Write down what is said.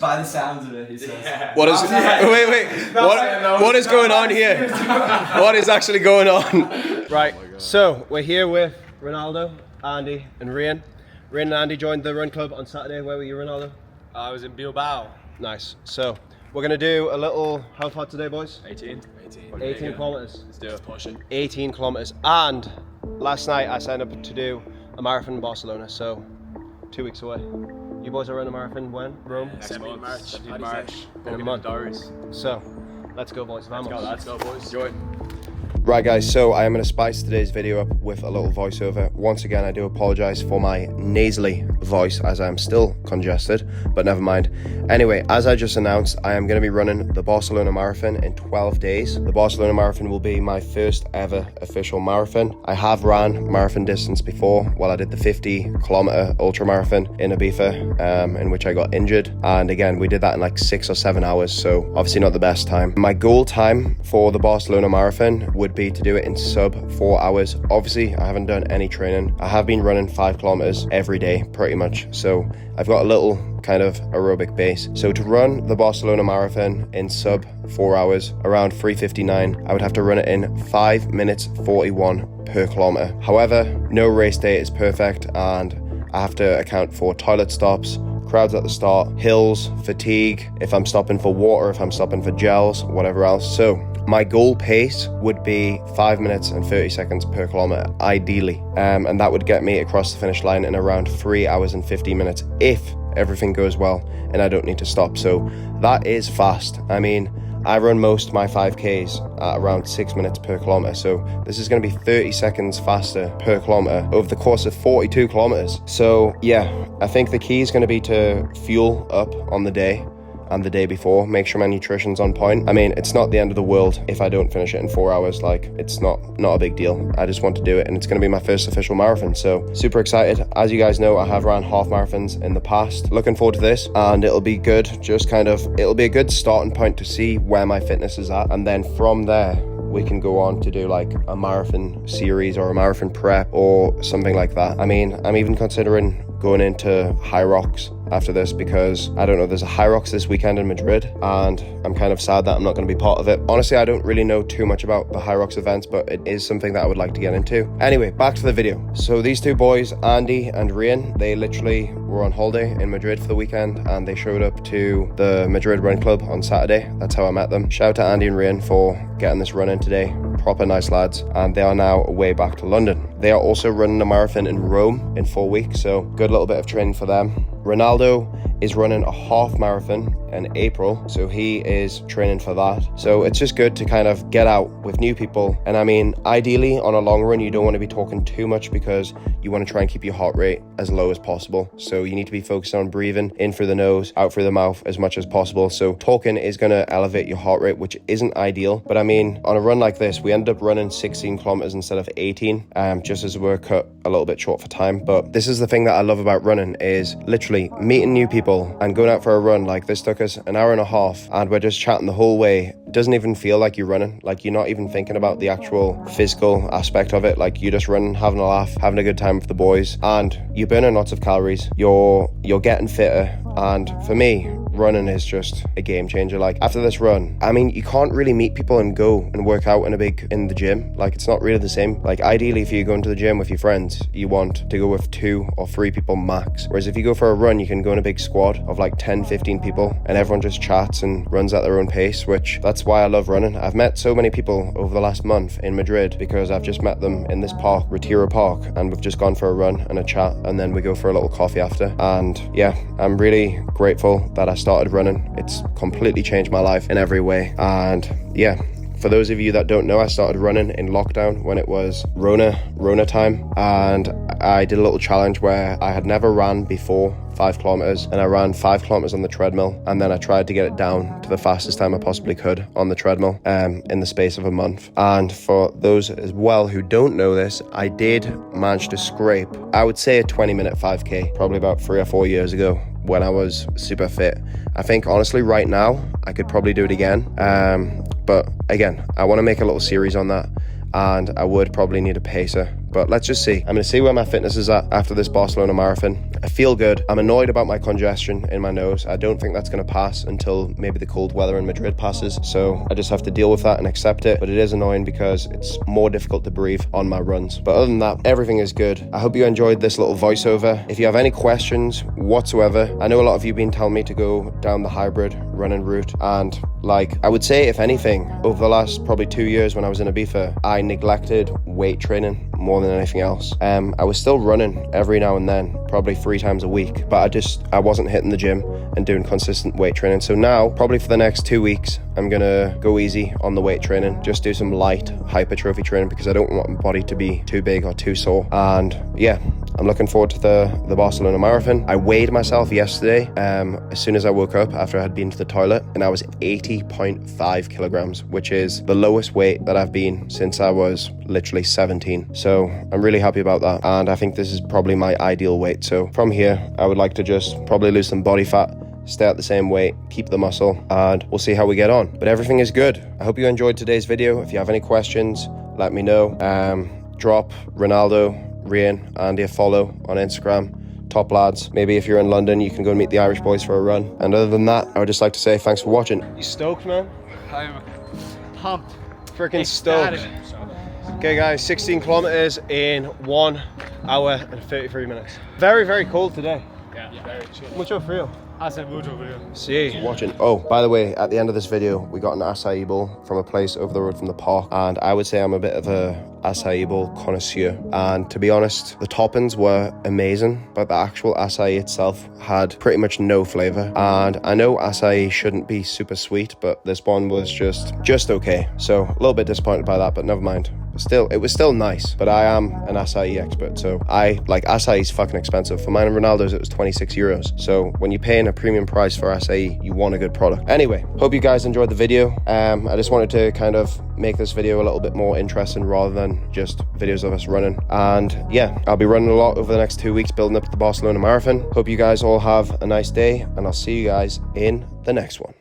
By the sounds of it, he says. Yeah. What is? Wait. What is going on here? What is actually going on? Right. So we're here with Ronaldo, Andy, and Rian. Rian and Andy joined the run club on Saturday. Where were you, Ronaldo? I was in Bilbao. Nice. So we're gonna do a little. How far today, boys? 18 kilometers. Let's do it. Push it. 18 kilometers. And last night I signed up to do a marathon in Barcelona. So 2 weeks away. You boys are running a marathon when? Rome? 17 March. In a month. So, let's go boys. Vamos. Let's go boys. Enjoy. Right guys, so I am going to spice today's video up with a little voiceover. Once again, I do apologize for my nasally voice as I am still congested, but never mind. Anyway, as I just announced, I am going to be running the Barcelona Marathon in 12 days. The Barcelona Marathon will be my first ever official marathon. I have ran marathon distance before. Well, I did the 50-kilometer ultra marathon in Ibiza, in which I got injured. And again, we did that in like 6 or 7 hours, so obviously not the best time. My goal time for the Barcelona Marathon would be to do it in sub 4 hours. Obviously, I haven't done any training. I have been running 5 kilometers every day, pretty much. So I've got a little kind of aerobic base. So to run the Barcelona Marathon in sub 4 hours, around 3:59, I would have to run it in 5 minutes 41 per kilometer. However, no race day is perfect, and I have to account for toilet stops, crowds at the start, hills, fatigue, if I'm stopping for water, if I'm stopping for gels, whatever else. So my goal pace would be 5 minutes and 30 seconds per kilometer, ideally. And that would get me across the finish line in around 3 hours and 15 minutes if everything goes well and I don't need to stop. So that is fast. I mean, I run most of my 5Ks at around 6 minutes per kilometer. So this is going to be 30 seconds faster per kilometer over the course of 42 kilometers. So yeah, I think the key is going to be to fuel up on the day and the day before, make sure my nutrition's on point. I mean, it's not the end of the world if I don't finish it in 4 hours. Like, it's not a big deal. I just want to do it, and it's going to be my first official marathon, so super excited. As you guys know, I have ran half marathons in the past. Looking forward to this, and it'll be good. It'll be a good starting point to see where my fitness is at, and then from there we can go on to do like a marathon series or a marathon prep or something like that. I mean, I'm even considering going into High Rocks after this, because I don't know, there's a High Rocks this weekend in Madrid, and I'm kind of sad that I'm not going to be part of it. Honestly, I don't really know too much about the High Rocks events, but it is something that I would like to get into. Anyway, back to the video. So these two boys, Andy and Rian, they literally were on holiday in Madrid for the weekend, and they showed up to the Madrid Run Club on Saturday. That's how I met them. Shout out to Andy and Rian for getting this run in today. Proper nice lads, and they are now away back to London. They are also running a marathon in Rome in 4 weeks, so good little bit of training for them. Ronaldo is running a half marathon in April, so he is training for that. So it's just good to kind of get out with new people. And I mean, ideally on a long run, you don't want to be talking too much because you want to try and keep your heart rate as low as possible. So you need to be focused on breathing in through the nose, out through the mouth as much as possible. So talking is going to elevate your heart rate, which isn't ideal. But I mean, on a run like this, we ended up running 16 kilometers instead of 18, just as we're cut a little bit short for time. But this is the thing that I love about running, is literally meeting new people and going out for a run. Like this took us an hour and a half, and we're just chatting the whole way. It doesn't even feel like you're running. Like, you're not even thinking about the actual physical aspect of it. Like, you're just running, having a laugh, having a good time with the boys, and you're burning lots of calories. You're getting fitter, and for me, running is just a game changer. Like, after this run, I mean, you can't really meet people and go and work out in the gym. Like, it's not really the same. Like, ideally, if you go into the gym with your friends, you want to go with 2 or 3 people max. Whereas if you go for a run, you can go in a big squad of like 10, 15 people, and everyone just chats and runs at their own pace, which that's why I love running. I've met so many people over the last month in Madrid because I've just met them in this park, Retiro Park, and we've just gone for a run and a chat, and then we go for a little coffee after. And yeah, I'm really grateful that I started running. It's completely changed my life in every way. And yeah, for those of you that don't know, I started running in lockdown when it was Rona time, and I did a little challenge where I had never ran before 5 kilometers, and I ran 5 kilometers on the treadmill, and then I tried to get it down to the fastest time I possibly could on the treadmill in the space of a month. And for those as well who don't know this, I did manage to scrape, I would say, a 20-minute 5K probably about 3 or 4 years ago when I was super fit. I think honestly right now I could probably do it again, but again, I want to make a little series on that, and I would probably need a pacer. But let's just see. I'm going to see where my fitness is at after this Barcelona Marathon, I feel good. I'm annoyed about my congestion in my nose. I don't think that's going to pass until maybe the cold weather in Madrid passes. So I just have to deal with that and accept it. But it is annoying because it's more difficult to breathe on my runs. But other than that, everything is good. I hope you enjoyed this little voiceover. If you have any questions whatsoever, I know a lot of you have been telling me to go down the hybrid running route. And like, I would say, if anything, over the last probably 2 years when I was in Ibiza, I neglected weight training more than anything else. I was still running every now and then, probably 3 times a week, but I wasn't hitting the gym and doing consistent weight training. So now, probably for the next 2 weeks, I'm gonna go easy on the weight training, just do some light hypertrophy training because I don't want my body to be too big or too sore. And yeah, I'm looking forward to the Barcelona Marathon. I weighed myself yesterday as soon as I woke up after I had been to the toilet, and I was 80.5 kilograms, which is the lowest weight that I've been since I was literally 17. So I'm really happy about that, and I think this is probably my ideal weight. So from here, I would like to just probably lose some body fat, stay at the same weight, keep the muscle, and we'll see how we get on. But everything is good. I hope you enjoyed today's video. If you have any questions, let me know. Drop Ronaldo, Rian, Andy a follow on Instagram. Top lads. Maybe if you're in London, you can go and meet the Irish boys for a run. And other than that, I would just like to say thanks for watching. You stoked, man? I'm pumped. Freaking stoked. Okay guys, 16 kilometers in 1 hour and 33 minutes. Very, very cold today. Yeah, very chill. Mucho frío. Hace mucho frío. See, watching. Oh, by the way, at the end of this video, we got an acai bowl from a place over the road from the park, and I would say I'm a bit of a acai bowl connoisseur. And to be honest, the toppings were amazing, but the actual acai itself had pretty much no flavor. And I know acai shouldn't be super sweet, but this one was just okay. So a little bit disappointed by that, but never mind. Still, it was still nice, but I am an acai expert, so I like acai is fucking expensive. For mine and Ronaldo's, it was 26 euros. So when you're paying a premium price for acai, you want a good product. Anyway, hope you guys enjoyed the video. I just wanted to kind of make this video a little bit more interesting rather than just videos of us running. And yeah, I'll be running a lot over the next 2 weeks, building up to the Barcelona Marathon. Hope you guys all have a nice day, and I'll see you guys in the next one.